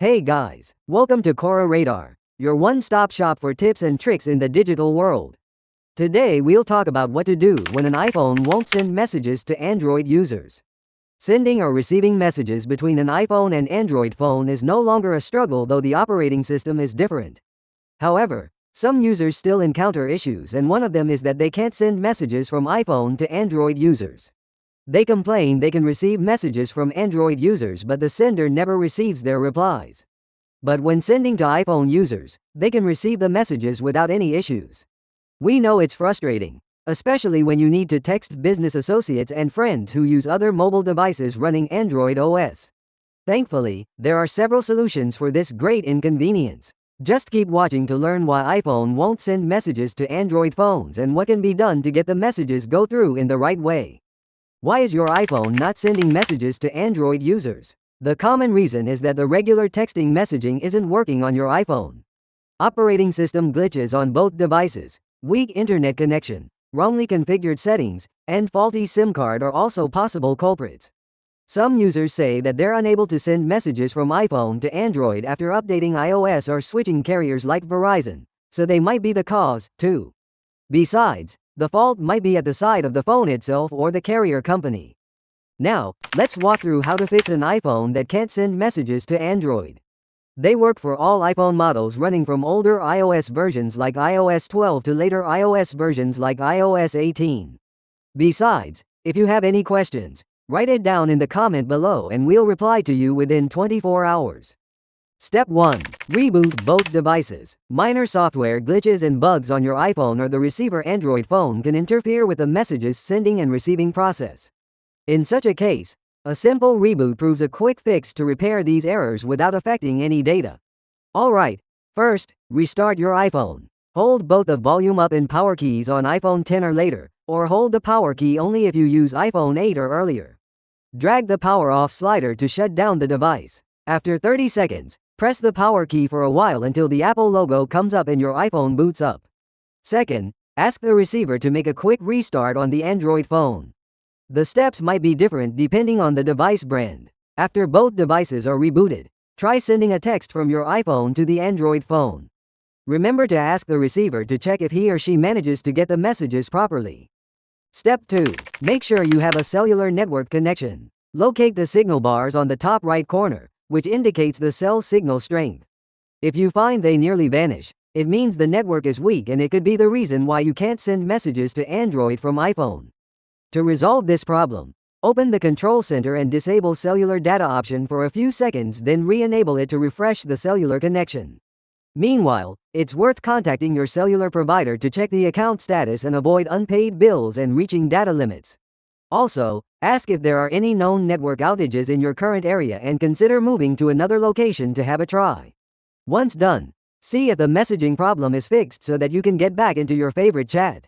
Hey guys, welcome to Cora Radar, your one-stop shop for tips and tricks in the digital world. Today we'll talk about what to do when an iPhone won't send messages to Android users. Sending or receiving messages between an iPhone and Android phone is no longer a struggle, though the operating system is different. However, some users still encounter issues, and one of them is that they can't send messages from iPhone to Android users. They complain they can receive messages from Android users, but the sender never receives their replies. But when sending to iPhone users, they can receive the messages without any issues. We know it's frustrating, especially when you need to text business associates and friends who use other mobile devices running Android OS. Thankfully, there are several solutions for this great inconvenience. Just keep watching to learn why iPhone won't send messages to Android phones and what can be done to get the messages go through in the right way. Why is your iPhone not sending messages to Android users? The common reason is that the regular texting messaging isn't working on your iPhone. Operating system glitches on both devices, weak internet connection, wrongly configured settings, and faulty SIM card are also possible culprits. Some users say that they're unable to send messages from iPhone to Android after updating iOS or switching carriers like Verizon, so they might be the cause, too. Besides, the fault might be at the side of the phone itself or the carrier company. Now, let's walk through how to fix an iPhone that can't send messages to Android. They work for all iPhone models running from older iOS versions like iOS 12 to later iOS versions like iOS 18. Besides, if you have any questions, write it down in the comment below and we'll reply to you within 24 hours. Step 1. Reboot both devices. Minor software glitches and bugs on your iPhone or the receiver Android phone can interfere with the messages sending and receiving process. In such a case, a simple reboot proves a quick fix to repair these errors without affecting any data. Alright, first, restart your iPhone. Hold both the volume up and power keys on iPhone 10 or later, or hold the power key only if you use iPhone 8 or earlier. Drag the power off slider to shut down the device. After 30 seconds, press the power key for a while until the Apple logo comes up and your iPhone boots up. Second, ask the receiver to make a quick restart on the Android phone. The steps might be different depending on the device brand. After both devices are rebooted, try sending a text from your iPhone to the Android phone. Remember to ask the receiver to check if he or she manages to get the messages properly. Step 2. Make sure you have a cellular network connection. Locate the signal bars on the top right corner, which indicates the cell signal strength. If you find they nearly vanish, it means the network is weak and it could be the reason why you can't send messages to Android from iPhone. To resolve this problem, open the control center and disable cellular data option for a few seconds, then re-enable it to refresh the cellular connection. Meanwhile, it's worth contacting your cellular provider to check the account status and avoid unpaid bills and reaching data limits. Also, ask if there are any known network outages in your current area and consider moving to another location to have a try. Once done, see if the messaging problem is fixed so that you can get back into your favorite chat.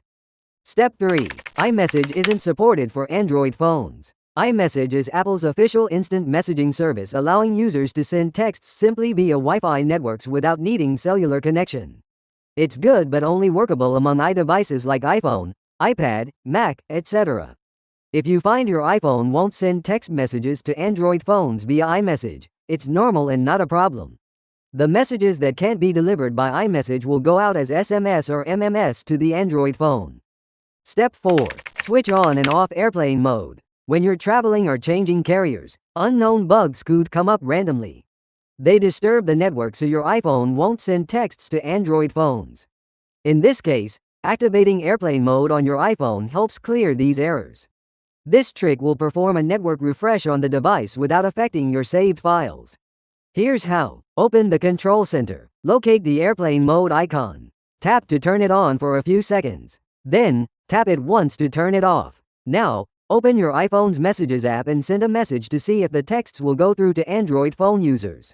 Step 3. iMessage isn't supported for Android phones. iMessage is Apple's official instant messaging service, allowing users to send texts simply via Wi-Fi networks without needing cellular connection. It's good but only workable among iDevices like iPhone, iPad, Mac, etc. If you find your iPhone won't send text messages to Android phones via iMessage, it's normal and not a problem. The messages that can't be delivered by iMessage will go out as SMS or MMS to the Android phone. Step 4. Switch on and off airplane mode. When you're traveling or changing carriers, unknown bugs could come up randomly. They disturb the network so your iPhone won't send texts to Android phones. In this case, activating airplane mode on your iPhone helps clear these errors. This trick will perform a network refresh on the device without affecting your saved files. Here's how. Open the control center. Locate the airplane mode icon. Tap to turn it on for a few seconds. Then, tap it once to turn it off. Now, open your iPhone's Messages app and send a message to see if the texts will go through to Android phone users.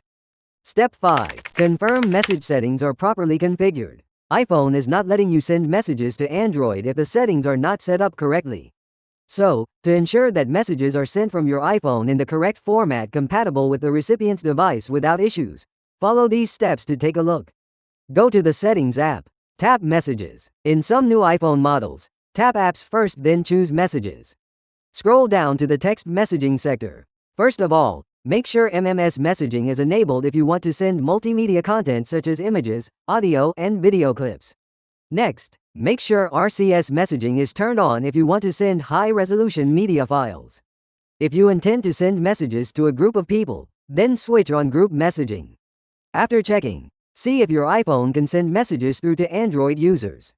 Step 5. Confirm message settings are properly configured. iPhone is not letting you send messages to Android if the settings are not set up correctly. So, to ensure that messages are sent from your iPhone in the correct format compatible with the recipient's device without issues, follow these steps to take a look. Go to the Settings app. Tap Messages. In some new iPhone models, tap Apps first, then choose Messages. Scroll down to the text messaging sector. First of all, Make sure MMS messaging is enabled if you want to send multimedia content such as images, audio, and video clips. Next, make sure RCS messaging is turned on if you want to send high-resolution media files. If you intend to send messages to a group of people, then switch on group messaging. After checking, see if your iPhone can send messages through to Android users.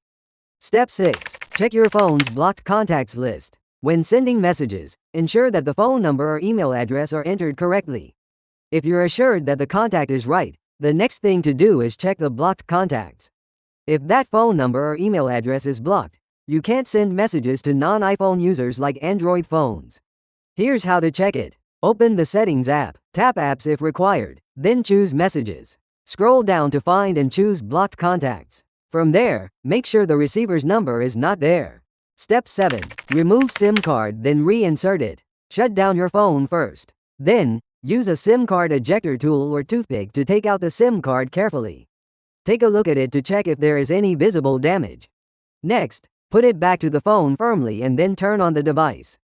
Step 6. Check your phone's blocked contacts list. When sending messages, ensure that the phone number or email address are entered correctly. If you're assured that the contact is right, the next thing to do is check the blocked contacts. If that phone number or email address is blocked, you can't send messages to non-iPhone users like Android phones. Here's how to check it. Open the Settings app, tap Apps if required, then choose Messages. Scroll down to find and choose Blocked Contacts. From there, make sure the receiver's number is not there. Step 7. Remove SIM card, then reinsert it. Shut down your phone first. Then, use a SIM card ejector tool or toothpick to take out the SIM card carefully. Take a look at it to check if there is any visible damage. Next, put it back to the phone firmly and then turn on the device.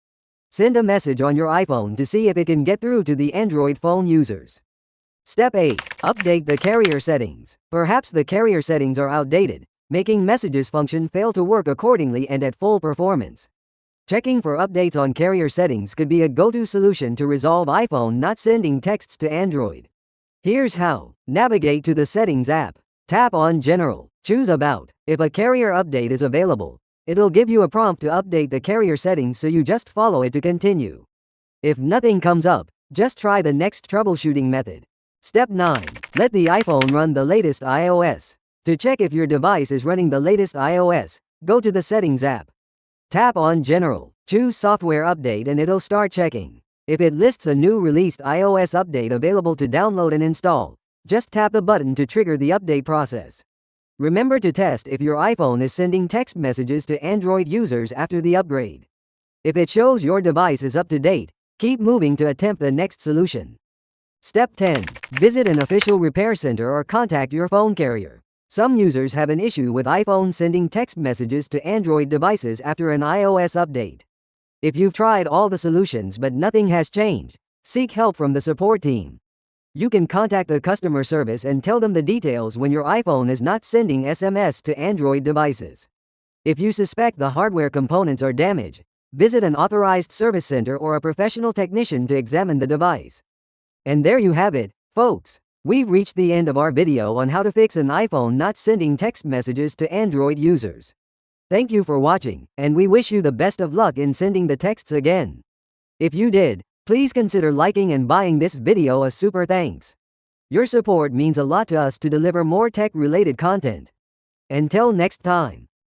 Send a message on your iPhone to see if it can get through to the Android phone users. Step 8. Update the carrier settings. Perhaps the carrier settings are outdated, making messages function fail to work accordingly and at full performance. Checking for updates on carrier settings could be a go-to solution to resolve iPhone not sending texts to Android. Here's how. Navigate to the Settings app. Tap on General. Choose About. If a carrier update is available, it'll give you a prompt to update the carrier settings, so you just follow it to continue. If nothing comes up, just try the next troubleshooting method. Step 9. Let the iPhone run the latest iOS. To check if your device is running the latest iOS, go to the Settings app. Tap on General. Choose Software Update and it'll start checking. If it lists a new released iOS update available to download and install, just tap the button to trigger the update process. Remember to test if your iPhone is sending text messages to Android users after the upgrade. If it shows your device is up to date, keep moving to attempt the next solution. Step 10. Visit an official repair center or contact your phone carrier. Some users have an issue with iPhone sending text messages to Android devices after an iOS update. If you've tried all the solutions but nothing has changed, seek help from the support team. You can contact the customer service and tell them the details when your iPhone is not sending SMS to Android devices. If you suspect the hardware components are damaged, visit an authorized service center or a professional technician to examine the device. And there you have it, folks. We've reached the end of our video on how to fix an iPhone not sending text messages to Android users. Thank you for watching, and we wish you the best of luck in sending the texts again. If you did, please consider liking and buying this video a super thanks. Your support means a lot to us to deliver more tech-related content. Until next time.